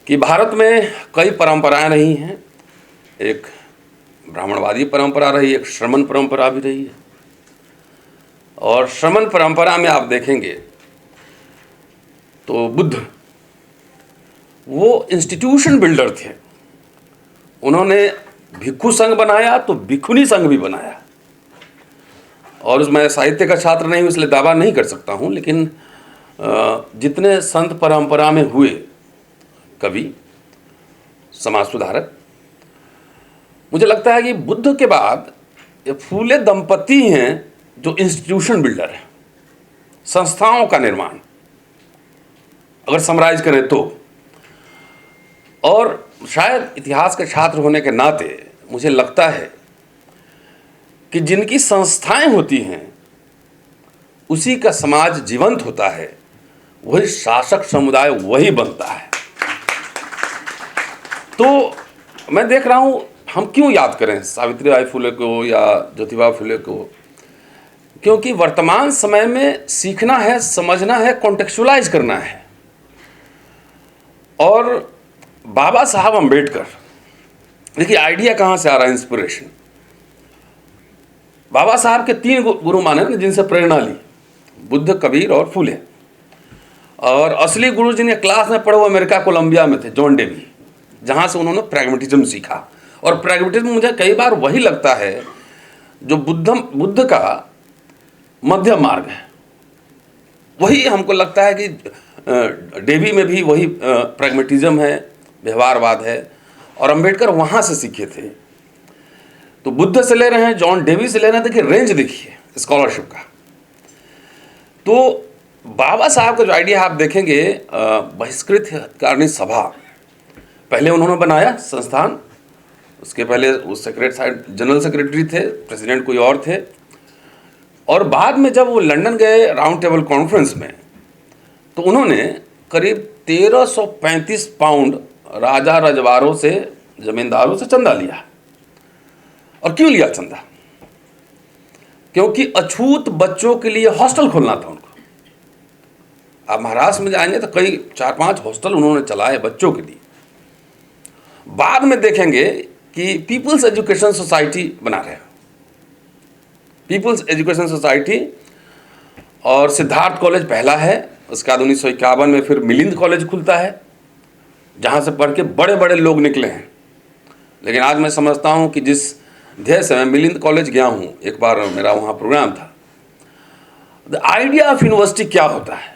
कि भारत में कई परंपराएं रही हैं। एक ब्राह्मणवादी परंपरा रही, एक श्रमण परंपरा भी रही है। और श्रमण परंपरा में आप देखेंगे तो बुद्ध वो इंस्टीट्यूशन बिल्डर थे। उन्होंने भिक्षु संघ बनाया तो भिक्षुनी संघ भी बनाया। और मैं साहित्य का छात्र नहीं हूँ इसलिए दावा नहीं कर सकता हूँ, लेकिन जितने संत परंपरा में हुए कवि, समाज सुधारक, मुझे लगता है कि बुद्ध के बाद ये फूले दंपति हैं जो इंस्टीट्यूशन बिल्डर है, संस्थाओं का निर्माण अगर समराइज करें तो। और शायद इतिहास के छात्र होने के नाते मुझे लगता है कि जिनकी संस्थाएं होती हैं उसी का समाज जीवंत होता है, वही शासक समुदाय वही बनता है। तो मैं देख रहा हूं हम क्यों याद करें सावित्रीबाई फुले को या ज्योतिबा फुले को, क्योंकि वर्तमान समय में सीखना है, समझना है, कॉन्टेक्चुअलाइज करना है। और बाबा साहब अम्बेडकर, देखिए आइडिया कहां से आ रहा है, इंस्पिरेशन। बाबा साहब के 3 गुरु माने ना जिनसे प्रेरणा ली, बुद्ध, कबीर और फुले। और असली गुरु जिन्हें क्लास में पढ़े वो अमेरिका कोलंबिया में थे, जॉन डेवी, जहां से उन्होंने प्रैग्मेटिज्म सीखा। और प्रैग्मेटिज्म मुझे कई बार वही लगता है जो बुद्ध का मध्यम मार्ग है। वही हमको लगता है कि डेवी में भी वही प्रैग्मेटिज्म है, व्यवहारवाद है, और अंबेडकर वहां से सीखे थे। तो बुद्ध से ले रहे हैं, जॉन डेवी से ले रहे हैं। देखिए रेंज देखिए स्कॉलरशिप का। तो बाबा साहब का जो आइडिया आप देखेंगे, बहिष्कृत कारणीय सभा पहले उन्होंने बनाया संस्थान, उसके पहले उस जनरल सेक्रेटरी थे, प्रेसिडेंट कोई और थे। और बाद में जब वो लंदन गए राउंड टेबल कॉन्फ्रेंस में, तो उन्होंने करीब 1335 पाउंड राजा रजवाड़ों से, जमींदारों से चंदा लिया। और क्यों लिया चंदा? क्योंकि अछूत बच्चों के लिए हॉस्टल खोलना था उनको। आप महाराष्ट्र में जाएंगे तो कई 4-5 हॉस्टल उन्होंने चलाए बच्चों के लिए। बाद में देखेंगे कि पीपल्स एजुकेशन सोसाइटी बना रहे हैं, पीपल्स एजुकेशन सोसाइटी। और सिद्धार्थ कॉलेज पहला है, उसके बाद 1951 में फिर मिलिंद कॉलेज खुलता है, जहाँ से पढ़ के बड़े बड़े लोग निकले हैं। लेकिन आज मैं समझता हूँ कि जिस ध्येय से मैं मिलिंद कॉलेज गया हूँ, एक बार मेरा वहाँ प्रोग्राम था, द आइडिया ऑफ यूनिवर्सिटी क्या होता है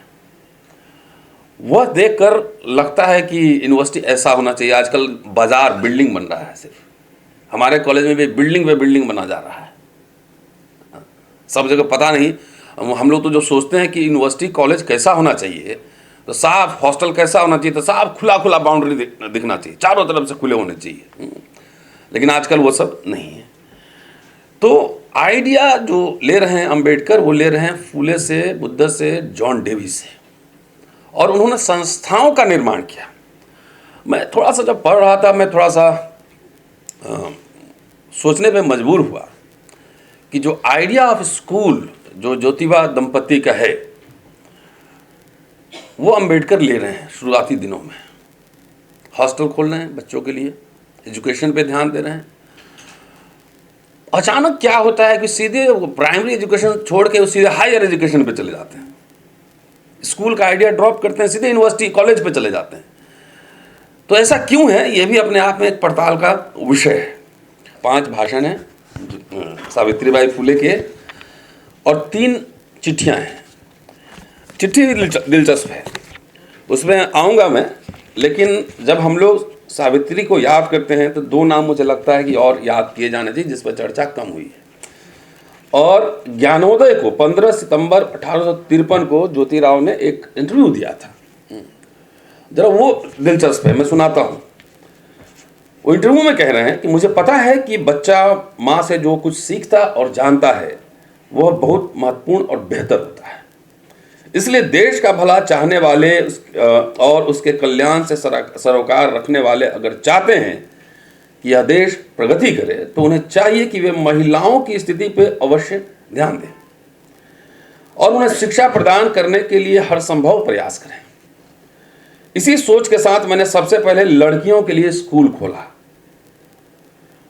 वह देखकर लगता है कि यूनिवर्सिटी ऐसा होना चाहिए। आजकल बाजार बिल्डिंग बन रहा है, सिर्फ हमारे कॉलेज में भी बिल्डिंग पे बिल्डिंग बना जा रहा है, सब जगह पता नहीं। हम लोग तो जो सोचते हैं कि यूनिवर्सिटी कॉलेज कैसा होना चाहिए, तो साफ हॉस्टल कैसा होना चाहिए, तो साफ खुला खुला बाउंड्री दिखना चाहिए, चारों तरफ से खुले होने चाहिए। लेकिन आजकल वो सब नहीं है। तो आइडिया जो ले रहे हैं अम्बेडकर, वो ले रहे हैं फूले से, बुद्ध से, जॉन डेवी से। और उन्होंने संस्थाओं का निर्माण किया। मैं थोड़ा सा जब पढ़ रहा था, मैं थोड़ा सा सोचने पे मजबूर हुआ कि जो आइडिया ऑफ स्कूल जो ज्योतिबा दंपति का है, वो अम्बेडकर ले रहे हैं शुरुआती दिनों में। हॉस्टल खोल रहे हैं बच्चों के लिए, एजुकेशन पे ध्यान दे रहे हैं। अचानक क्या होता है कि सीधे प्राइमरी एजुकेशन छोड़ के वो सीधे हायर एजुकेशन पे चले जाते हैं। स्कूल का आइडिया ड्रॉप करते हैं, सीधे यूनिवर्सिटी कॉलेज पे चले जाते हैं। तो ऐसा क्यों है, ये भी अपने आप में एक पड़ताल का विषय है। 5 भाषण हैं सावित्रीबाई फुले के और 3 चिट्ठियां हैं। चिट्ठी दिलचस्प है, उसमें आऊँगा मैं। लेकिन जब हम लोग सावित्री को याद करते हैं तो 2 नाम मुझे लगता है कि और याद किए जाने चाहिए, जिस पर चर्चा कम हुई है। और ज्ञानोदय को 15 सितंबर 1853 को ज्योतिराव ने एक इंटरव्यू दिया था। जरा वो दिलचस्प है, मैं सुनाता हूँ। वो इंटरव्यू में कह रहे हैं कि मुझे पता है कि बच्चा माँ से जो कुछ सीखता और जानता है वह बहुत महत्वपूर्ण और बेहतर होता है। इसलिए देश का भला चाहने वाले और उसके कल्याण से सरोकार रखने वाले अगर चाहते हैं कि यह देश प्रगति करे, तो उन्हें चाहिए कि वे महिलाओं की स्थिति पर अवश्य ध्यान दें और उन्हें शिक्षा प्रदान करने के लिए हर संभव प्रयास करें। इसी सोच के साथ मैंने सबसे पहले लड़कियों के लिए स्कूल खोला,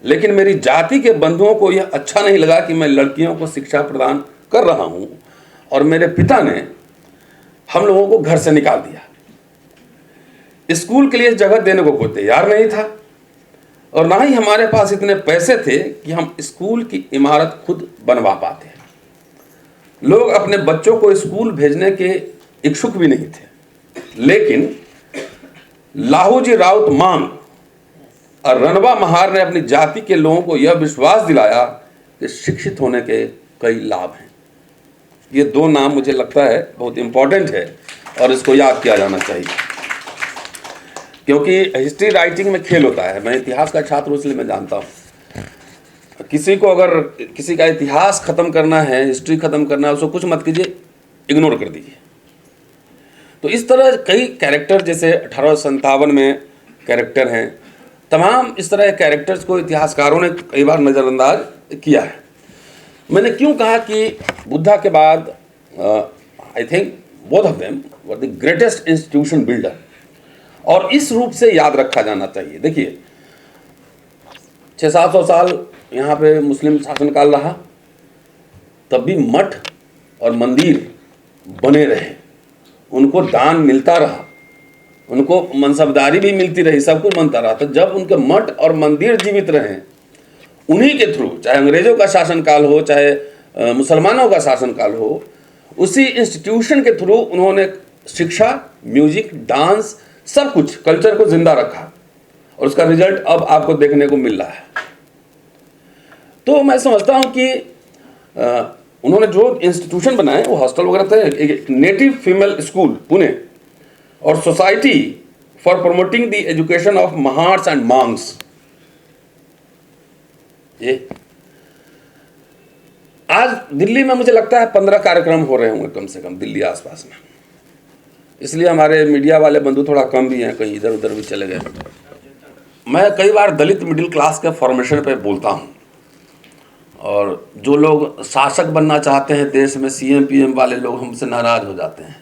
लेकिन मेरी जाति के बंधुओं को यह अच्छा नहीं लगा कि मैं लड़कियों को शिक्षा प्रदान कर रहा हूं, और मेरे पिता ने हम लोगों को घर से निकाल दिया। स्कूल के लिए जगह देने को कोई तैयार नहीं था, और ना ही हमारे पास इतने पैसे थे कि हम स्कूल की इमारत खुद बनवा पाते। लोग अपने बच्चों को स्कूल भेजने के इच्छुक भी नहीं थे, लेकिन लाहूजी राउत मांग और रणबा महार ने अपनी जाति के लोगों को यह विश्वास दिलाया कि शिक्षित होने के कई लाभ हैं। ये दो नाम मुझे लगता है बहुत इंपॉर्टेंट है और इसको याद किया जाना चाहिए, क्योंकि हिस्ट्री राइटिंग में खेल होता है। मैं इतिहास का छात्र हूं, इसलिए मैं जानता हूं। किसी को अगर किसी का इतिहास खत्म करना है, हिस्ट्री खत्म करना है, उसको कुछ मत कीजिए, इग्नोर कर दीजिए। तो इस तरह कई कैरेक्टर, जैसे 1857 में कैरेक्टर हैं, तमाम इस तरह के कैरेक्टर्स को इतिहासकारों ने कई बार नज़रअंदाज किया है। मैंने क्यों कहा कि बुद्धा के बाद I think both of them were the greatest institution builder, और इस रूप से याद रखा जाना चाहिए। देखिए 600-700 साल यहाँ पे मुस्लिम शासनकाल रहा, तब भी मठ और मंदिर बने रहे, उनको दान मिलता रहा, उनको मनसबदारी भी मिलती रही, सब कुछ बनता रहा। तो जब उनके मठ और मंदिर जीवित रहे, उन्हीं के थ्रू, चाहे अंग्रेजों का शासनकाल हो, चाहे मुसलमानों का शासनकाल हो, उसी इंस्टीट्यूशन के थ्रू उन्होंने शिक्षा, म्यूजिक, डांस, सब कुछ कल्चर को जिंदा रखा, और उसका रिजल्ट अब आपको देखने को मिल रहा है। तो मैं समझता हूं कि उन्होंने जो इंस्टीट्यूशन बनाए वो हॉस्टल वगैरह थे, एक नेटिव फीमेल स्कूल पुणे, और society for promoting the education of Mahars and Mangs. ये आज दिल्ली में मुझे लगता है 15 कार्यक्रम हो रहे होंगे कम से कम दिल्ली आसपास में, इसलिए हमारे मीडिया वाले बंधु थोड़ा कम भी हैं, कहीं इधर उधर भी चले गए। मैं कई बार दलित मिडिल क्लास के फॉर्मेशन पे बोलता हूँ, और जो लोग शासक बनना चाहते हैं देश में, सीएम पीएम वाले लोग हमसे नाराज हो जाते हैं।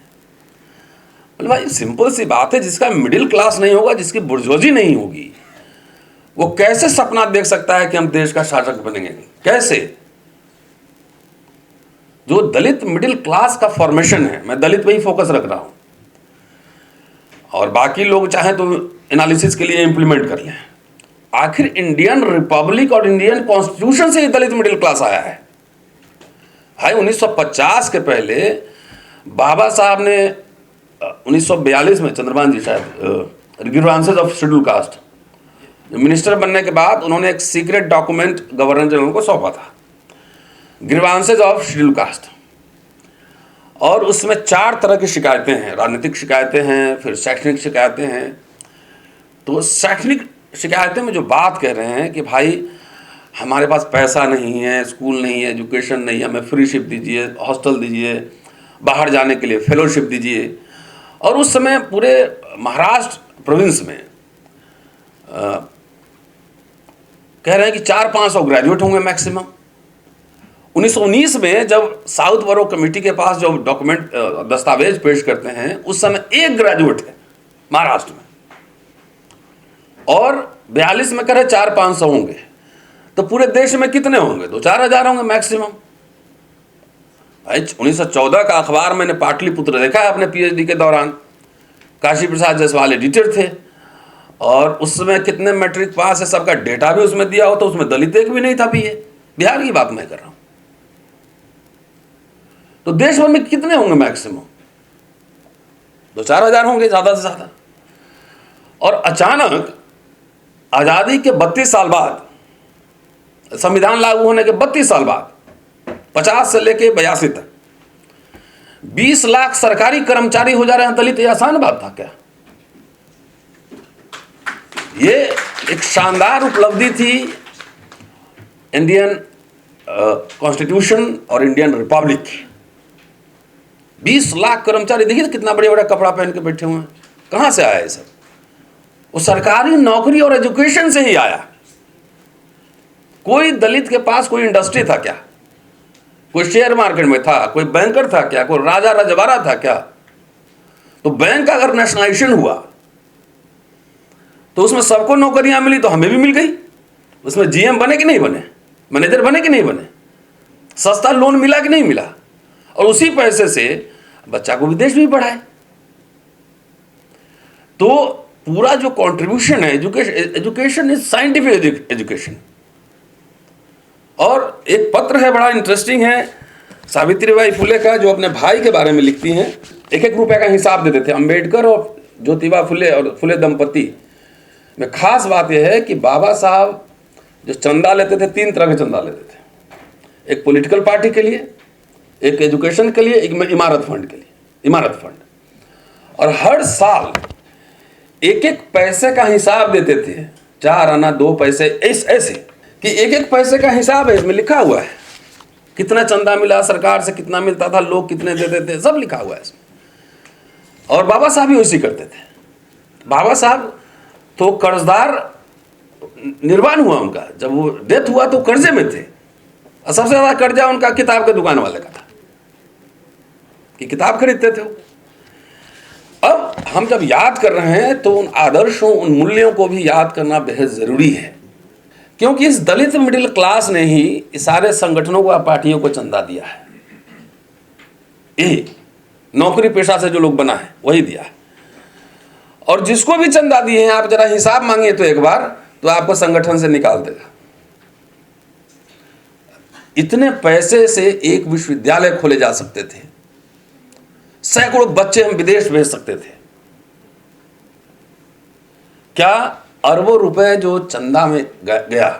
बोले भाई सिंपल सी बात है, जिसका मिडिल क्लास नहीं होगा, जिसकी बुर्जुआजी नहीं होगी, वो कैसे सपना देख सकता है कि हम देश का शासक बनेंगे? कैसे? जो दलित मिडिल क्लास का फॉर्मेशन है, मैं दलित पे ही फोकस रख रहा हूं, और बाकी लोग चाहें तो एनालिसिस के लिए इंप्लीमेंट कर लें। आखिर इंडियन रिपब्लिक और इंडियन कॉन्स्टिट्यूशन से ही दलित मिडिल क्लास आया है। भाई 1950 के पहले बाबा साहब ने 1942 में, चंद्रभान जी शायद, grievances of schedule caste, minister बनने के बाद उन्होंने एक सीक्रेट डॉक्यूमेंट गवर्नर जनरल को सौंपा था, ग्रीवांसेस ऑफ शेड्यूल कास्ट, और उसमें 4 तरह की शिकायतें हैं। राजनीतिक शिकायतें हैं, फिर शैक्षणिक शिकायतें हैं। तो शैक्षणिक शिकायतें में जो बात कह रहे हैं कि भाई हमारे पास पैसा नहीं है, स्कूल नहीं है, एजुकेशन नहीं है, हमें फ्रीशिप दीजिए, हॉस्टल दीजिए, बाहर जाने के लिए फेलोशिप दीजिए। और उस समय पूरे महाराष्ट्र प्रोविंस में कह रहे हैं कि 400-500 ग्रेजुएट होंगे मैक्सिमम। 1919 में जब साउथ बरो कमेटी के पास जो डॉक्यूमेंट, दस्तावेज पेश करते हैं, उस समय 1 ग्रेजुएट है महाराष्ट्र में, और 42 में कह रहे 400-500 होंगे। तो पूरे देश में कितने होंगे? 2-4 हज़ार होंगे मैक्सिमम। 1914 का अखबार मैंने पाटलिपुत्र देखा है अपने पीएचडी के दौरान। काशी प्रसाद जायसवाल एडिटर थे, और उस समय कितने मैट्रिक पास है सबका डेटा भी उसमें दिया हो, तो उसमें दलित एक भी नहीं था। भी बिहार की बात मैं कर रहा हूं। तो देश भर में कितने होंगे मैक्सिमम? 2-4 हज़ार होंगे ज्यादा से ज्यादा। और अचानक आजादी के 32 साल बाद, संविधान लागू होने के 32 साल बाद, 50 से लेके 82 तक 20 लाख सरकारी कर्मचारी हो जा रहे हैं दलित। ये आसान बात था क्या? ये एक शानदार उपलब्धि थी इंडियन कॉन्स्टिट्यूशन और इंडियन रिपब्लिक की। 20 लाख कर्मचारी, देखिए कितना बड़े बड़ा कपड़ा पहन के बैठे हुए हैं। कहां से आया ये सब? वो सरकारी नौकरी और एजुकेशन से ही आया। कोई दलित के पास कोई इंडस्ट्री था क्या? कोई शेयर मार्केट में था? कोई बैंकर था क्या? कोई राजा रजवाड़ा था क्या? तो बैंक का अगर नेशनलाइजेशन हुआ तो उसमें सबको नौकरियां मिली तो हमें भी मिल गई। उसमें जीएम बने कि नहीं बने, मैनेजर बने कि नहीं बने, सस्ता लोन मिला कि नहीं मिला, और उसी पैसे से बच्चा को विदेश भी पढ़ाए। तो पूरा जो कंट्रीब्यूशन है, एजुकेशन इज साइंटिफिक एजुकेशन। और एक पत्र है बड़ा इंटरेस्टिंग है सावित्रीबाई फुले का, जो अपने भाई के बारे में लिखती हैं। 1-1 रुपए का हिसाब देते थे। अंबेडकर और ज्योतिबा फुले और फुले दंपति में खास बात यह है कि बाबा साहब जो चंदा लेते थे, 3 तरह के चंदा लेते थे। एक पॉलिटिकल पार्टी के लिए, एक एजुकेशन के लिए, एक इमारत फंड के लिए, इमारत फंड। और हर साल 1-1 पैसे का हिसाब देते थे, 4 आना 2 पैसे, ऐसे कि 1-1 पैसे का हिसाब है, इसमें लिखा हुआ है कितना चंदा मिला, सरकार से कितना मिलता था, लोग कितने देते थे, सब लिखा हुआ है इसमें। और बाबा साहब भी वैसे करते थे। बाबा साहब तो कर्जदार निर्वाण हुआ उनका, जब वो डेथ हुआ तो कर्जे में थे, और सबसे ज्यादा कर्जा उनका किताब के दुकान वाले का था कि किताब खरीदते थे। अब हम जब याद कर रहे हैं तो उन आदर्शों, उन मूल्यों को भी याद करना बेहद जरूरी है, क्योंकि इस दलित मिडिल क्लास ने ही इस सारे संगठनों को, पार्टियों को चंदा दिया है। यही नौकरी पेशा से जो लोग बना है वही दिया है। और जिसको भी चंदा दिए हैं, आप जरा हिसाब मांगिए तो एक बार, तो आपको संगठन से निकाल देगा। इतने पैसे से एक विश्वविद्यालय खोले जा सकते थे, सैकड़ों बच्चे हम विदेश भेज सकते थे। क्या अरबों रुपए जो चंदा में गया,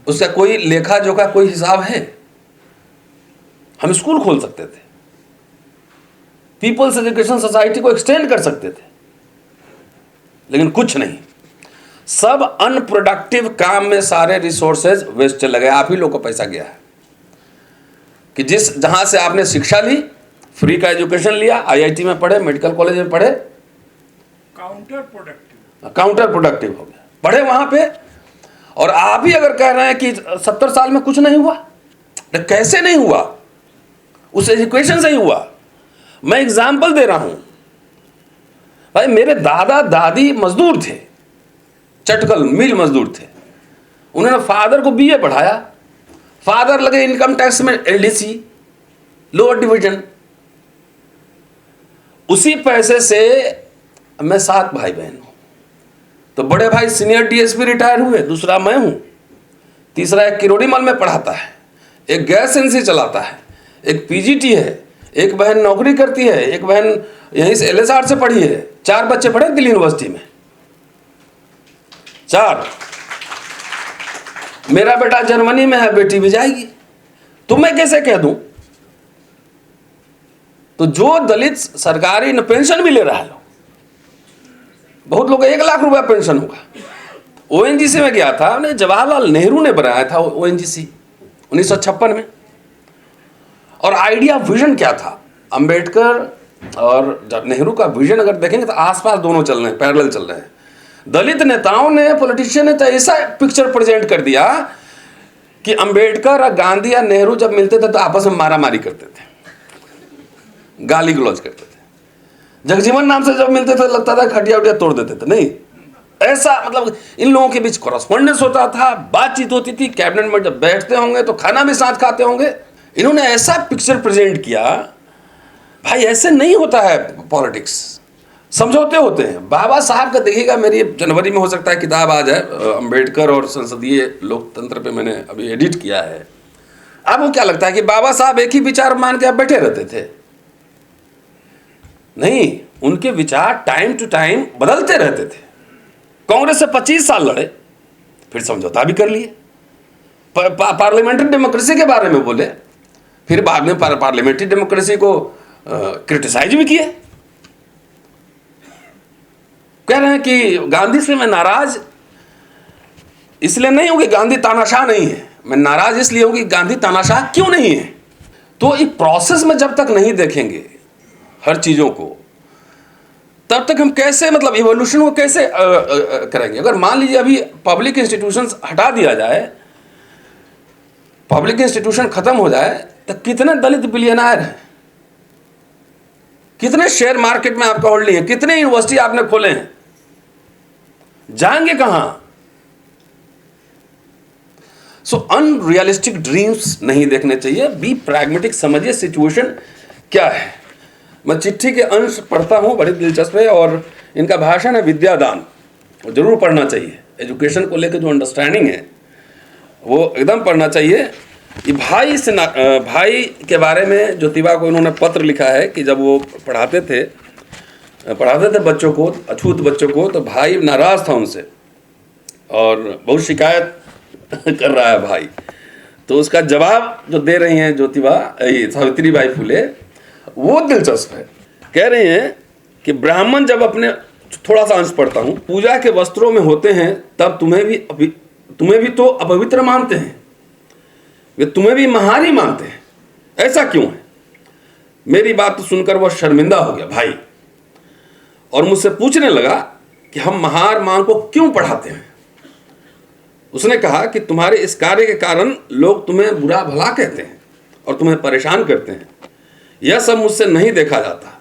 उसका कोई लेखा जोखा, कोई हिसाब है? हम स्कूल खोल सकते थे, पीपल्स एजुकेशन सोसाइटी को एक्सटेंड कर सकते थे, लेकिन कुछ नहीं। सब अनप्रोडक्टिव काम में सारे रिसोर्सेज वेस्ट चले गए। आप ही लोग को पैसा गया है कि जहां से आपने शिक्षा ली, फ्री का एजुकेशन लिया, आईआईटी में पढ़े, मेडिकल कॉलेज में पढ़े, काउंटर प्रोडक्टिव हो गया, पढ़े वहां पे। और आप ही अगर कह रहे हैं कि 70 साल में कुछ नहीं हुआ, तो कैसे नहीं हुआ? उस एजुकेशन से ही हुआ। मैं एग्जाम्पल दे रहा हूं भाई, मेरे दादा दादी मजदूर थे, चटकल मिल मजदूर थे। उन्होंने फादर को बीए पढ़ाया, फादर लगे इनकम टैक्स में एलडीसी, लोअर डिवीजन। उसी पैसे से मैं 7 भाई बहन हूं। तो बड़े भाई सीनियर डीएसपी रिटायर हुए, दूसरा मैं हूं, तीसरा एक किरोड़ीमल में पढ़ाता है, एक गैस एजेंसी चलाता है, एक पीजीटी है, एक बहन नौकरी करती है, एक बहन यहीं से एलएसआर से पढ़ी है। 4 बच्चे पढ़े दिल्ली यूनिवर्सिटी में, 4। मेरा बेटा जर्मनी में है, बेटी भी जाएगी। तो मैं कैसे कह दूं? तो जो दलित सरकारी न पेंशन भी ले रहा है, बहुत लोग 1 लाख रुपया पेंशन होगा। ओएनजीसी में गया था, उन्हें जवाहरलाल नेहरू ने बनाया था ओएनजीसी 1956 में। और आइडिया, विजन क्या था? अंबेडकर और नेहरू का विजन अगर देखेंगे तो आसपास दोनों चल रहे हैं, पैरेलल चल रहे हैं। दलित नेताओं ने, पॉलिटिशियन ने तो ऐसा पिक्चर प्रेजेंट कर दिया कि अंबेडकर और गांधी या नेहरू जब मिलते थे तो आपस में मारामारी करते थे, गाली गलौज करते थे। जगजीवन नाम से जब मिलते थे लगता था खटिया उटिया तोड़ देते थे। नहीं, ऐसा मतलब इन लोगों के बीच कॉरेस्पॉन्डेंस होता था, बातचीत होती थी, कैबिनेट में जब बैठते होंगे तो खाना भी साथ खाते होंगे। इन्होंने ऐसा पिक्चर प्रेजेंट किया, भाई ऐसे नहीं होता है पॉलिटिक्स, समझौते होते हैं। बाबा साहब का देखिएगा, मेरी जनवरी में हो सकता है किताब आ जाए, अंबेडकर और संसदीय लोकतंत्र पे मैंने अभी एडिट किया है। आपको क्या लगता है कि बाबा साहब एक ही विचार मान के आप बैठे रहते थे? नहीं, उनके विचार टाइम टू टाइम बदलते रहते थे। कांग्रेस से 25 साल लड़े, फिर समझौता भी कर लिए, पार्लियामेंट्री डेमोक्रेसी के बारे में बोले, फिर बाद में पार्लियामेंट्री डेमोक्रेसी को क्रिटिसाइज भी किए। कह रहे हैं कि गांधी से मैं नाराज इसलिए नहीं हूं कि गांधी तानाशाह नहीं है, मैं नाराज इसलिए हूं कि गांधी तानाशाह क्यों नहीं है। तो इस प्रोसेस में जब तक नहीं देखेंगे हर चीजों को, तब तक हम कैसे, मतलब इवोल्यूशन को कैसे करेंगे? अगर मान लीजिए अभी पब्लिक इंस्टीट्यूशंस हटा दिया जाए, पब्लिक इंस्टीट्यूशन खत्म हो जाए, तो कितने दलित बिलियनर हैं, कितने शेयर मार्केट में आपका होल्डिंग है, कितने यूनिवर्सिटी आपने खोले हैं, जाएंगे कहां? सो अनरियलिस्टिक ड्रीम्स नहीं देखने चाहिए, बी प्रैग्मेटिक, समझिए सिचुएशन क्या है। मैं चिट्ठी के अंश पढ़ता हूं, बड़ी दिलचस्प है, और इनका भाषण है विद्यादान, जरूर पढ़ना चाहिए। एजुकेशन को लेकर जो अंडरस्टैंडिंग है वो एकदम पढ़ना चाहिए। ये भाई के बारे में ज्योतिबा को इन्होंने पत्र लिखा है कि जब वो पढ़ाते थे बच्चों को, अछूत बच्चों को, तो भाई नाराज था उनसे और बहुत शिकायत कर रहा है भाई। तो उसका जवाब जो दे रही हैं ज्योतिबा, सावित्रीबाई फुले, वो दिलचस्प है। कह रहे हैं कि ब्राह्मण जब अपने, थोड़ा सा अंश पढ़ता हूं, पूजा के वस्त्रों में होते हैं तब तुम्हें भी तो अपवित्र मानते हैं, वे तुम्हें भी महारी मानते हैं, ऐसा क्यों है? मेरी बात सुनकर वह शर्मिंदा हो गया भाई, और मुझसे पूछने लगा कि हम महार मां को क्यों पढ़ाते हैं। उसने कहा कि तुम्हारे इस कार्य के कारण लोग तुम्हें बुरा भला कहते हैं और तुम्हें परेशान करते हैं। यह सब मुझसे नहीं देखा जाता।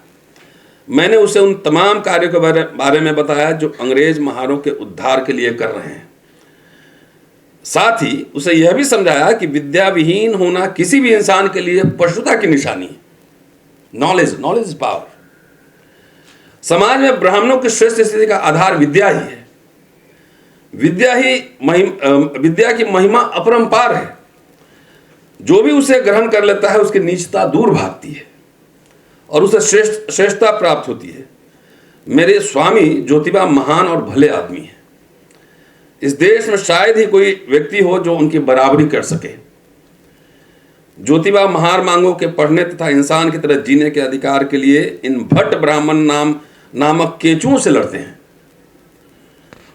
मैंने उसे उन तमाम कार्यों के बारे में बताया जो अंग्रेज महारों के उद्धार के लिए कर रहे हैं। साथ ही उसे यह भी समझाया कि विद्या विहीन होना किसी भी इंसान के लिए पशुता की निशानी है। Knowledge is power. समाज में ब्राह्मणों की श्रेष्ठ स्थिति का आधार विद्या ही है। विद्या की महिमा अपरंपार है। जो भी उसे ग्रहण कर लेता है उसकी नीचता दूर भागती है और उसे श्रेष्ठता प्राप्त होती है। मेरे स्वामी ज्योतिबा महान और भले आदमी हैं। इस देश में शायद ही कोई व्यक्ति हो जो उनकी बराबरी कर सके। ज्योतिबा महार मांगों के पढ़ने तथा इंसान की तरह जीने के अधिकार के लिए इन भट्ट ब्राह्मण नामक केचुओं से लड़ते हैं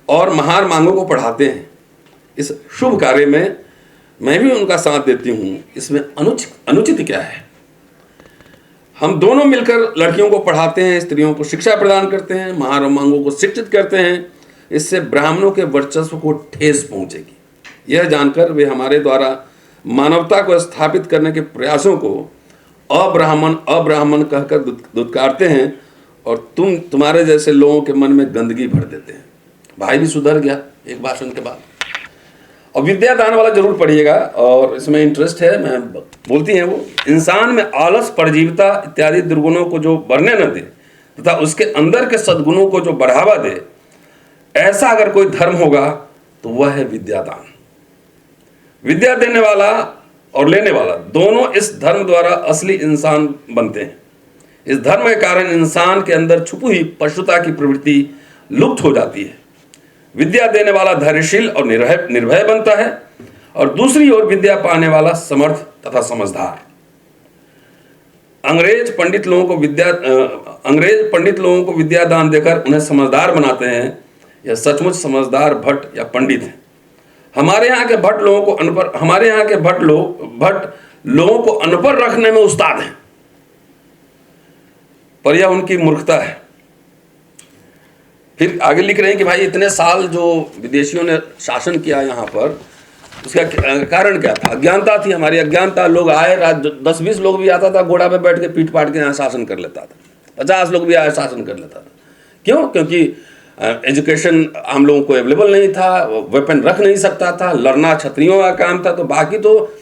और महार मांगों को पढ़ाते हैं। इस शुभ कार्य में मैं भी उनका साथ देती हूं। इसमें अनुचित क्या है? हम दोनों मिलकर लड़कियों को पढ़ाते हैं, स्त्रियों को शिक्षा प्रदान करते हैं, महार मांगों को शिक्षित करते हैं। इससे ब्राह्मणों के वर्चस्व को ठेस पहुंचेगी। यह जानकर वे हमारे द्वारा मानवता को स्थापित करने के प्रयासों को अब्राह्मण कहकर दुत्कारते हैं और तुम्हारे जैसे लोगों के मन में गंदगी भर देते हैं। भाई भी सुधर गया एक भाषण के बाद। और विद्यादान वाला जरूर पढ़िएगा, और इसमें इंटरेस्ट है। मैं बोलती हैं वो, इंसान में आलस, परजीवता इत्यादि दुर्गुणों को जो बढ़ने न दे तथा उसके अंदर के सद्गुणों को जो बढ़ावा दे, ऐसा अगर कोई धर्म होगा तो वह है विद्यादान। विद्या देने वाला और लेने वाला दोनों इस धर्म द्वारा असली इंसान बनते हैं। इस धर्म के कारण इंसान के अंदर छुपी हुई पशुता की प्रवृत्ति लुप्त हो जाती है। विद्या देने वाला धैर्यशील और निर्भय बनता है, और दूसरी ओर विद्या पाने वाला समर्थ तथा समझदार। अंग्रेज पंडित लोगों को विद्या दान देकर उन्हें समझदार बनाते हैं। यह सचमुच समझदार भट्ट या पंडित है। हमारे यहाँ के भट्ट लोगों को अनपढ़ रखने में उस्ताद हैं, पर यह उनकी मूर्खता है। फिर आगे लिख रहे हैं कि भाई इतने साल जो विदेशियों ने शासन किया यहाँ पर, उसका कारण क्या था? अज्ञानता थी, हमारी अज्ञानता। लोग आए, 10-20 लोग भी आता था, घोड़ा पे बैठ के पीट पाट के यहाँ शासन कर लेता था। 50 लोग भी आए, शासन कर लेता था। क्यों? क्योंकि एजुकेशन हम लोगों को अवेलेबल नहीं था, वेपन रख नहीं सकता था, लड़ना क्षत्रियों का काम था। तो बाकी तो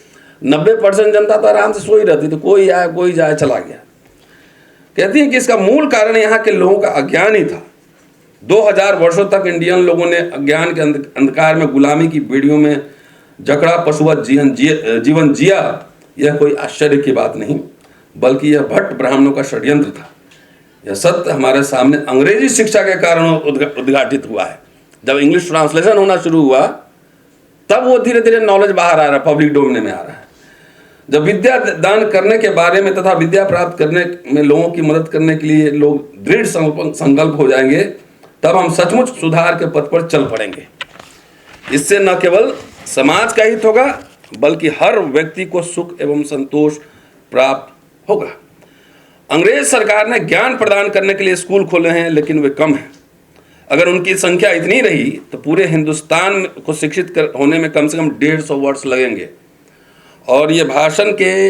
90% जनता तो आराम से सोई रहती थी, कोई आए कोई जाए, चला गया। कहती है कि इसका मूल कारण यहाँ के लोगों का अज्ञान ही था। 2000 वर्षों तक इंडियन लोगों ने अज्ञान के अंधकार में गुलामी की बेड़ियों में जकड़ा पशुवत जीवन जिया। यह कोई आश्चर्य की बात नहीं, बल्कि यह भट्ट ब्राह्मणों का षड्यंत्र था। यह सत्य हमारे सामने अंग्रेजी शिक्षा के कारण उद्घाटित हुआ है। जब इंग्लिश ट्रांसलेशन होना शुरू हुआ, तब वो धीरे धीरे नॉलेज बाहर आ रहा है, पब्लिक डोमेन में आ रहा है। जब विद्या दान करने के बारे में तथा विद्या प्राप्त करने में लोगों की मदद करने के लिए लोग दृढ़ संकल्प हो जाएंगे, तब हम सचमुच सुधार के पथ पर चल पड़ेंगे। इससे न केवल समाज का हित होगा, बल्कि हर व्यक्ति को सुख एवं संतोष प्राप्त होगा। अंग्रेज सरकार ने ज्ञान प्रदान करने के लिए स्कूल खोले हैं, लेकिन वे कम हैं। अगर उनकी संख्या इतनी रही तो पूरे हिंदुस्तान को शिक्षित होने में कम से कम 150 वर्ष लगेंगे। और ये भाषण के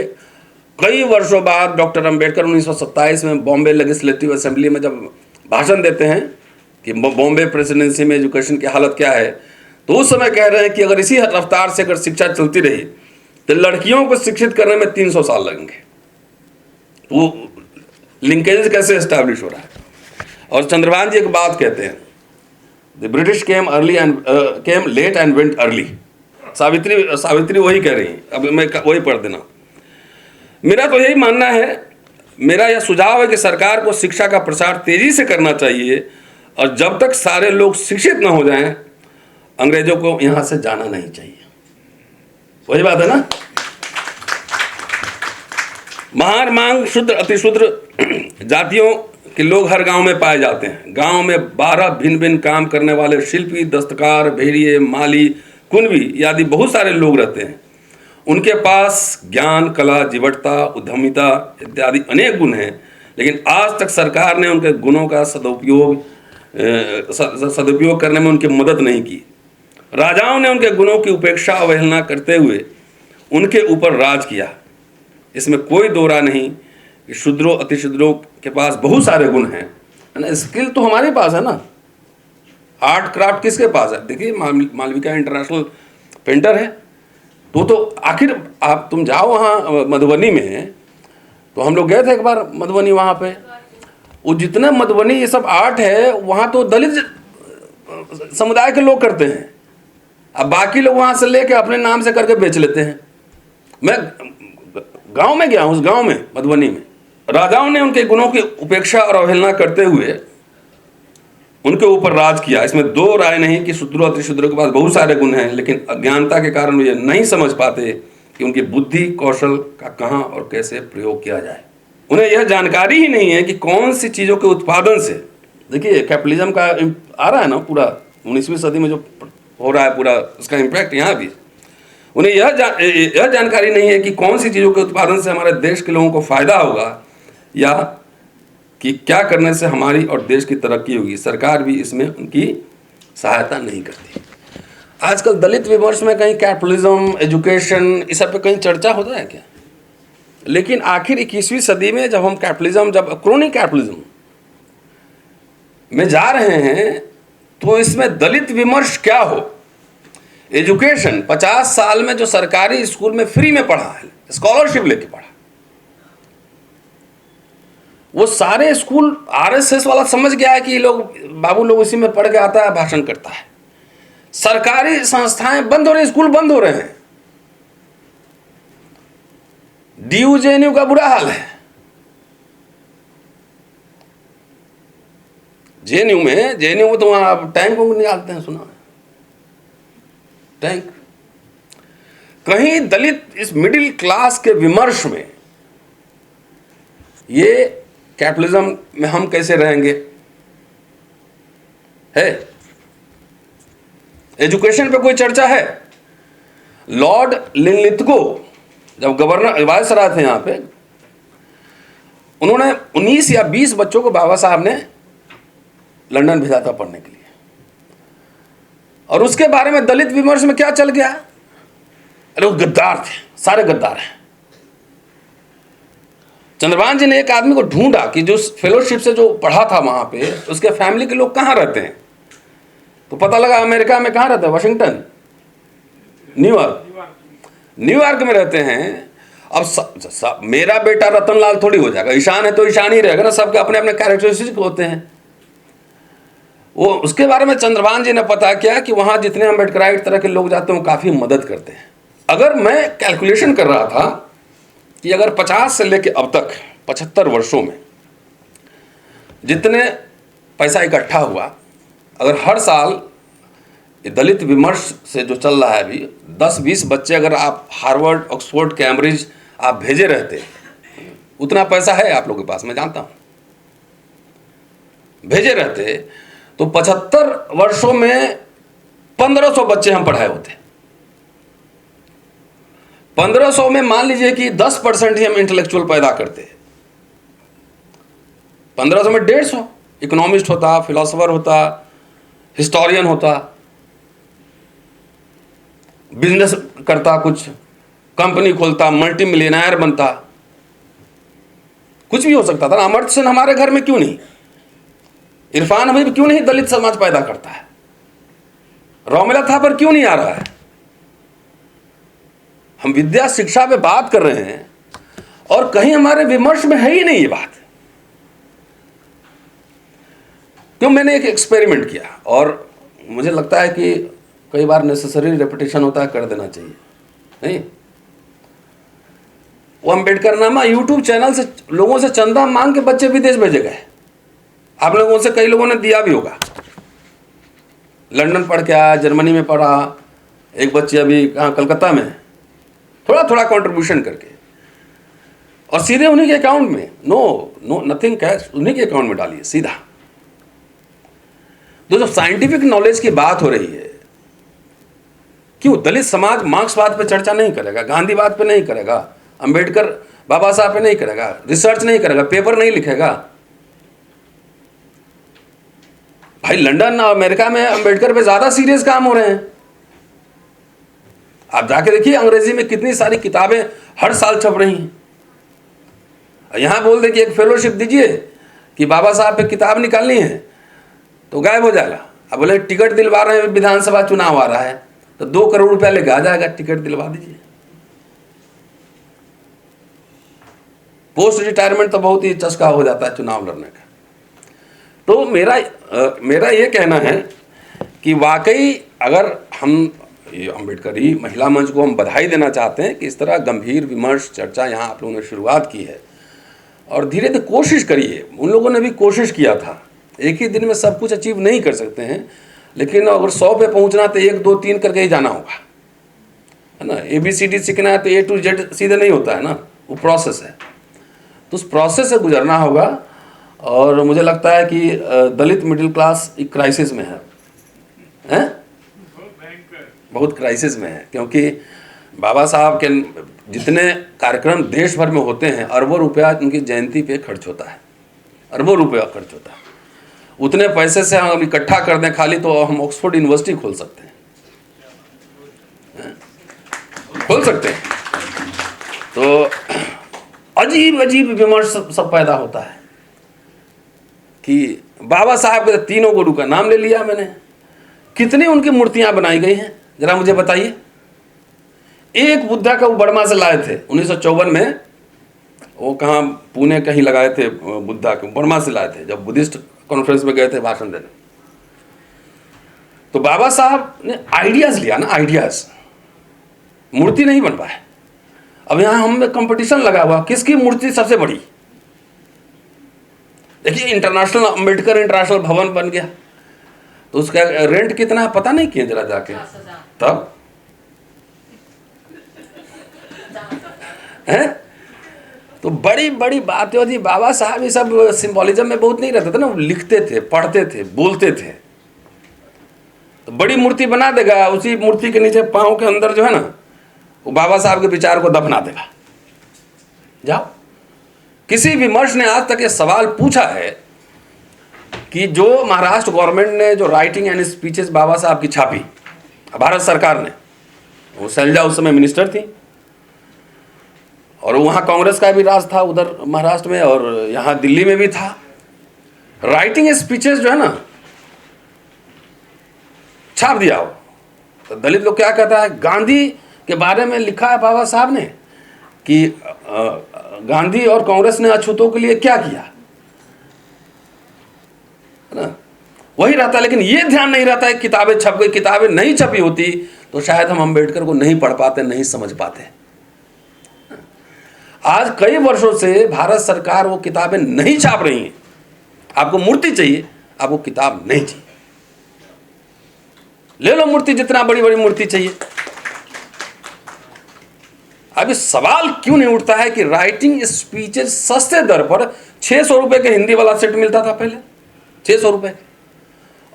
कई वर्षों बाद डॉक्टर अंबेडकर 1927 में बॉम्बे लेजिस्लेटिव असेंबली में जब भाषण देते हैं, कि बॉम्बे प्रेसिडेंसी में एजुकेशन की हालत क्या है, तो उस समय कह रहे हैं कि अगर इसी रफ्तार से अगर शिक्षा चलती रही तो लड़कियों को शिक्षित करने में 300 साल लगेंगे। वो लिंकेज कैसे एस्टैब्लिश हो रहा है। और चंद्रभान जी एक बात कहते हैं, the British came late and went early. Savitri वही कह रही हैं, अब मैं वही पढ़ देना। मेरा तो यही मानना है, मेरा यह सुझाव है कि सरकार को शिक्षा का प्रसार तेजी से करना चाहिए, और जब तक सारे लोग शिक्षित न हो जाएं, अंग्रेजों को यहां से जाना नहीं चाहिए। वही बात है ना। महार मांग शुद्र अतिशूद्र जातियों के लोग हर गांव में पाए जाते हैं। गांव में 12 भिन्न भिन्न काम करने वाले शिल्पी, दस्तकार, भेड़िए, माली, कुनबी आदि बहुत सारे लोग रहते हैं। उनके पास ज्ञान, कला, जीवटता, उद्यमिता इत्यादि अनेक गुण हैं, लेकिन आज तक सरकार ने उनके गुणों का सदुपयोग करने में उनकी मदद नहीं की। राजाओं ने उनके गुणों की उपेक्षा अवहेलना करते हुए उनके ऊपर राज किया। इसमें कोई दो राय नहीं कि शूद्रों अतिशूद्रों के पास बहुत सारे गुण हैं ना। स्किल तो हमारे पास है ना। आर्ट क्राफ्ट किसके पास है? देखिए मालविका इंटरनेशनल पेंटर है, तो आखिर आप तुम जाओ वहाँ मधुबनी में, तो हम लोग गए थे एक बार मधुबनी, वहाँ पे वो जितना मधुबनी ये सब आर्ट है वहाँ तो दलित समुदाय के लोग करते हैं। अब बाकी लोग वहाँ से लेके अपने नाम से करके बेच लेते हैं। मैं गांव में गया हूँ, उस गांव में मधुबनी में राजाओं ने उनके गुणों की उपेक्षा और अवहेलना करते हुए उनके ऊपर राज किया। इसमें दो राय नहीं कि शूद्रों अतिशूद्रों के पास बहुत सारे गुण हैं, लेकिन अज्ञानता के कारण वे नहीं समझ पाते कि उनकी बुद्धि कौशल का कहाँ और कैसे प्रयोग किया जाए। उन्हें यह जानकारी ही नहीं है कि कौन सी चीज़ों के उत्पादन से, देखिए कैपिटलिज्म का आ रहा है ना पूरा 19वीं सदी में जो हो रहा है पूरा, उसका इम्पैक्ट यहाँ भी। उन्हें यह जानकारी नहीं है कि कौन सी चीज़ों के उत्पादन से हमारे देश के लोगों को फायदा होगा, या कि क्या करने से हमारी और देश की तरक्की होगी। सरकार भी इसमें उनकी सहायता नहीं करती। आजकल दलित विमर्श में कहीं कैपिटलिज्म, एजुकेशन, इस सब पे कहीं चर्चा होता है क्या? लेकिन आखिर 21वीं सदी में जब हम कैपिटलिज्म, जब क्रोनिक कैपिटलिज्म में जा रहे हैं, तो इसमें दलित विमर्श क्या हो? एजुकेशन 50 साल में जो सरकारी स्कूल में फ्री में पढ़ा है, स्कॉलरशिप लेके पढ़ा, वो सारे स्कूल आरएसएस वाला समझ गया है कि लोग बाबू लोग उसी में पढ़ के आता है, भाषण करता है। सरकारी संस्थाएं बंद हो रही, स्कूल बंद हो रहे हैं। डीयू जेएनयू का बुरा हाल है। जेएनयू में तो वहां टैंक निकालते हैं, सुना है टैंक। कहीं दलित इस मिडिल क्लास के विमर्श में, ये कैपिटलिज्म में हम कैसे रहेंगे है? एजुकेशन पे कोई चर्चा है? लॉर्ड लिनलिथगो जब गवर्नर वायसराय थे यहाँ पे, उन्होंने 19 या 20 बच्चों को बाबा साहब ने लंदन भेजा था पढ़ने के लिए। और उसके बारे में दलित विमर्श में क्या चल गया? अरे वो गद्दार थे, सारे गद्दार हैं। चंद्रभान जी ने एक आदमी को ढूंढा कि जो फेलोशिप से जो पढ़ा था वहां पे, उसके फैमिली के लोग कहाँ रहते हैं, तो पता लगा अमेरिका में कहाँ रहते हैं, वाशिंगटन, न्यूयॉर्क में रहते हैं। अब मेरा बेटा रतनलाल थोड़ी हो जाएगा, ईशान है तो ईशान ही रहेगा ना, सबके अपने अपने कैरेक्टरिस्टिक होते हैं। वो उसके बारे में चंद्रभान जी ने पता किया कि वहाँ जितने अम्बेडकराइट तरह के लोग जाते हैं वो काफ़ी मदद करते हैं। अगर मैं कैलकुलेशन कर रहा था कि अगर 50 से लेकर अब तक 75 वर्षों में जितने पैसा इकट्ठा हुआ, अगर हर साल ये दलित विमर्श से जो चल रहा है अभी 10-20 बच्चे अगर आप हार्वर्ड, ऑक्सफोर्ड, कैम्ब्रिज आप भेजे रहते, उतना पैसा है आप लोगों के पास, मैं जानता हूँ, भेजे रहते तो 75 वर्षों में 1500 बच्चे हम पढ़ाए होते। 1500 में मान लीजिए कि 10% ही हम इंटेलेक्चुअल पैदा करते। 1500 में 150 इकोनॉमिस्ट होता, फिलोसोफर होता, हिस्टोरियन होता, बिजनेस करता, कुछ कंपनी खोलता, मल्टी मिलियनर बनता, कुछ भी हो सकता था ना। अमर्त्य सेन हमारे घर में क्यों नहीं? इरफान हबीब क्यों नहीं दलित समाज पैदा करता है? रोमिला थापर क्यों नहीं आ रहा है? हम विद्या शिक्षा पे बात कर रहे हैं और कहीं हमारे विमर्श में है ही नहीं ये बात। क्यों? मैंने एक एक्सपेरिमेंट किया और मुझे लगता है कि कई बार नेसेसरी रेपिटेशन होता है, कर देना चाहिए। नहीं, वो अम्बेडकर नामा यूट्यूब चैनल से लोगों से चंदा मांग के बच्चे विदेश भेजे गए। आप लोगों से कई लोगों ने दिया भी होगा। लंदन पढ़ के आया, जर्मनी में पढ़ा, एक बच्ची अभी कहाँ कलकत्ता में, थोड़ा थोड़ा कंट्रीब्यूशन करके, और सीधे उन्हीं के अकाउंट में, नो नथिंग कैश, उन्हीं के अकाउंट में डालिए सीधा। तो जब साइंटिफिक नॉलेज की बात हो रही है, क्यों दलित समाज मार्क्सवाद पे चर्चा नहीं करेगा, गांधीवाद पे नहीं करेगा, अंबेडकर बाबा साहब पे नहीं करेगा, रिसर्च नहीं करेगा, पेपर नहीं लिखेगा? भाई लंदन और अमेरिका में अंबेडकर पे ज्यादा सीरियस काम हो रहे हैं। आप जाके देखिए अंग्रेजी में कितनी सारी किताबें हर साल छप रही हैं। यहां बोल दे कि एक फेलोशिप दीजिए कि बाबा साहब पे किताब निकालनी है तो गायब हो जाएगा। अब बोले टिकट दिलवा रहे हैं, विधानसभा चुनाव आ रहा है तो 2 करोड़ रुपया लेके आ जाएगा, टिकट दिलवा दीजिए। पोस्ट रिटायरमेंट तो बहुत ही चस्का हो जाता है चुनाव लड़ने का। तो मेरा ये कहना है कि वाकई अगर हम अम्बेडकरी महिला मंच को हम बधाई देना चाहते हैं कि इस तरह गंभीर विमर्श चर्चा यहाँ आप लोगों ने शुरुआत की है, और धीरे धीरे कोशिश करिए। उन लोगों ने भी कोशिश किया था, एक ही दिन में सब कुछ अचीव नहीं कर सकते हैं, लेकिन अगर 100 पे पहुँचना तो 1 2 3 करके ही जाना होगा, है ना। ABCD सीखना है तो A to Z सीधे नहीं होता है ना, वो प्रोसेस है। तो उस प्रोसेस से गुजरना होगा। और मुझे लगता है कि दलित मिडिल क्लास एक क्राइसिस में है, बहुत क्राइसिस में है, क्योंकि बाबा साहब के जितने कार्यक्रम देश भर में होते हैं, अरबों रुपया उनकी जयंती पे खर्च होता है, अरबों रुपया खर्च होता है। उतने पैसे से हम इकट्ठा कर दें खाली तो हम ऑक्सफोर्ड यूनिवर्सिटी खोल सकते हैं, खोल सकते हैं। तो अजीब अजीब विमर्श सब पैदा होता है कि बाबा साहब के 3 गुरु का नाम ले लिया मैंने, कितनी उनकी मूर्तियां बनाई गई हैं जरा मुझे बताइए। एक बुद्धा का वो बर्मा से लाए थे 1954 में, वो कहाँ पुणे कहीं लगाए थे बुद्धा के, बर्मा से लाए थे जब बुद्धिस्ट कॉन्फ्रेंस में गए थे भाषण देने। तो बाबा साहब ने आइडियाज लिया ना, आइडियाज, मूर्ति नहीं बन पाए। अब यहां हम में कंपटीशन लगा हुआ किसकी मूर्ति सबसे बड़ी। देखिए इंटरनेशनल अंबेडकर इंटरनेशनल भवन बन गया, तो उसका रेंट कितना है पता नहीं किए जरा जाके, तब है। तो बड़ी बड़ी बातें होती। बाबा साहब ये सब सिंबोलिज्म में बहुत नहीं रहते थे ना, वो लिखते थे, पढ़ते थे, बोलते थे। तो बड़ी मूर्ति बना देगा, उसी मूर्ति के नीचे पांव के अंदर जो है ना, वो बाबा साहब के विचार को दफना देगा। जाओ, किसी विमर्श ने आज तक ये सवाल पूछा है कि जो महाराष्ट्र गवर्नमेंट ने जो राइटिंग एंड स्पीचेस बाबा साहब की छापी भारत सरकार ने, वो शैलजा उस समय मिनिस्टर थी और वहाँ कांग्रेस का भी राज था उधर महाराष्ट्र में, और यहाँ दिल्ली में भी था। राइटिंग स्पीचेस जो है ना छाप दिया हो। तो दलित लोग क्या कहता है, गांधी के बारे में लिखा है बाबा साहब ने कि गांधी और कांग्रेस ने अछूतों के लिए क्या किया, है ना, वही रहता है। लेकिन ये ध्यान नहीं रहता है किताबें छप गई। किताबें नहीं छपी होती तो शायद हम अंबेडकर को नहीं पढ़ पाते, नहीं समझ पाते। आज कई वर्षों से भारत सरकार वो किताबें नहीं छाप रही है। आपको मूर्ति चाहिए, आपको किताब नहीं चाहिए। ले लो मूर्ति, जितना बड़ी बड़ी मूर्ति चाहिए। अभी सवाल क्यों नहीं उठता है कि राइटिंग स्पीचेस सस्ते दर पर 600 रुपए के हिंदी वाला सेट मिलता था पहले, 600 रुपए,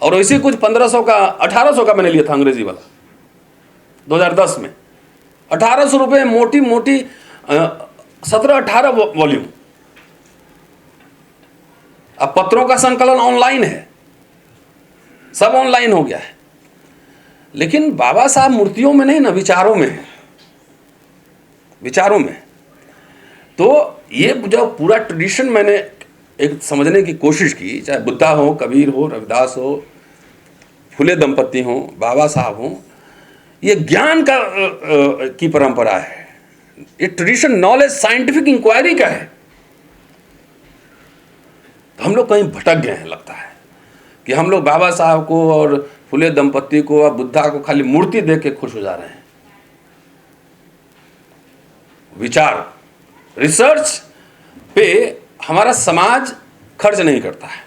और वैसे कुछ 1500 का 1800 का मैंने लिया था अंग्रेजी वाला 2010 में। 1800 रुपए, मोटी मोटी 17-18 वॉल्यूम। अब पत्रों का संकलन ऑनलाइन है, सब ऑनलाइन हो गया है। लेकिन बाबा साहब मूर्तियों में नहीं ना, विचारों में है, विचारों में। तो ये जो पूरा ट्रेडिशन मैंने एक समझने की कोशिश की, चाहे बुद्धा हो, कबीर हो, रविदास हो, फुले दंपति हो, बाबा साहब हो, ये ज्ञान का की परंपरा है, ये ट्रेडिशन नॉलेज साइंटिफिक इंक्वायरी का है। तो हम लोग कहीं भटक गए हैं, लगता है कि हम लोग बाबा साहब को और फुले दंपति को और बुद्धा को खाली मूर्ति देख के खुश हो जा रहे हैं। विचार, रिसर्च पे हमारा समाज खर्च नहीं करता है,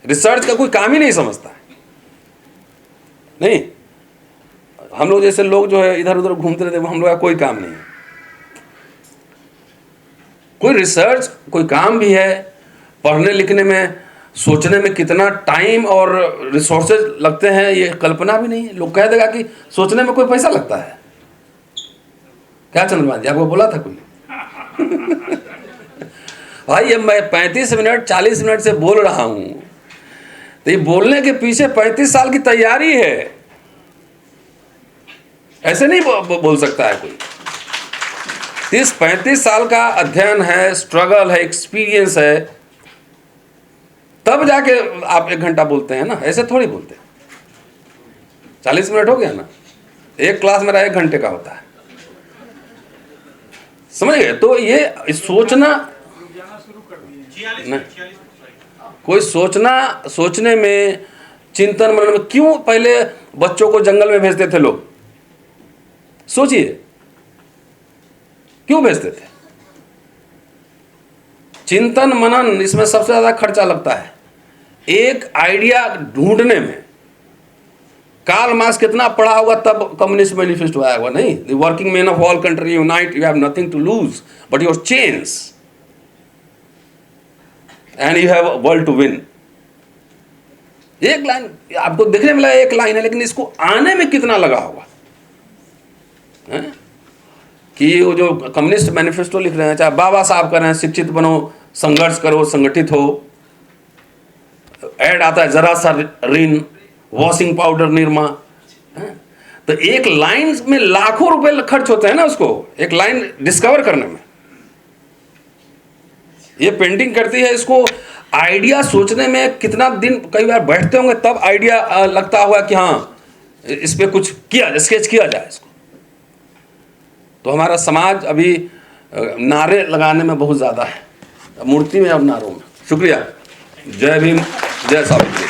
रिसर्च का कोई काम ही नहीं समझता है। नहीं, हम लोग जैसे लोग जो है इधर उधर घूमते रहते, हम लोग का कोई काम नहीं है। कोई रिसर्च, कोई काम भी है। पढ़ने लिखने में, सोचने में कितना टाइम और रिसोर्सेज लगते हैं, ये कल्पना भी नहीं है। लोग कह देगा कि सोचने में कोई पैसा लगता है क्या? चंद्रमान जी आपको बोला था कोई? भाई अब मैं 35 मिनट 40 मिनट से बोल रहा हूं, तो ये बोलने के पीछे 35 साल की तैयारी है। ऐसे नहीं बोल सकता है कोई। 30-35 साल का अध्ययन है, स्ट्रगल है, एक्सपीरियंस है, तब जाके आप 1 घंटा बोलते हैं ना, ऐसे थोड़ी बोलते। 40 मिनट हो गया ना, एक क्लास मेरा 1 घंटे का होता है, समझ गए? तो ये सोचना नहीं, कोई सोचने में, चिंतन मनन में, क्यों पहले बच्चों को जंगल में भेजते थे लोग? सोचिए, क्यों भेजते थे? चिंतन मनन, इसमें सबसे ज्यादा खर्चा लगता है। एक आइडिया ढूंढने में कार्ल मार्क्स कितना पढ़ा होगा तब कम्युनिस्ट मैनिफेस्टो आया होगा? नहीं, the working man of all country unite, you have nothing to lose but your change and you have world to win. एक लाइन आपको देखने में लगा एक लाइन है, लेकिन इसको आने में कितना लगा होगा है? कि वो जो कम्युनिस्ट मैनिफेस्टो लिख रहे हैं, चाहे बाबा साहब कर रहे हैं, शिक्षित बनो, संघर्ष करो, संगठित हो, ऐड आता है जरा सा ऋण, वॉशिंग पाउडर निरमा, तो एक लाइन में लाखों रुपए खर्च होते हैं ना, उसको एक लाइन डिस्कवर करने में। ये पेंटिंग करती है, इसको आइडिया सोचने में कितना दिन, कई बार बैठते होंगे तब आइडिया लगता हुआ कि हाँ इस पे कुछ किया, स्केच किया जाए इसको। तो हमारा समाज अभी नारे लगाने में बहुत ज़्यादा है, मूर्ति में और नारों में। शुक्रिया। जय भीम, जय सावित्री।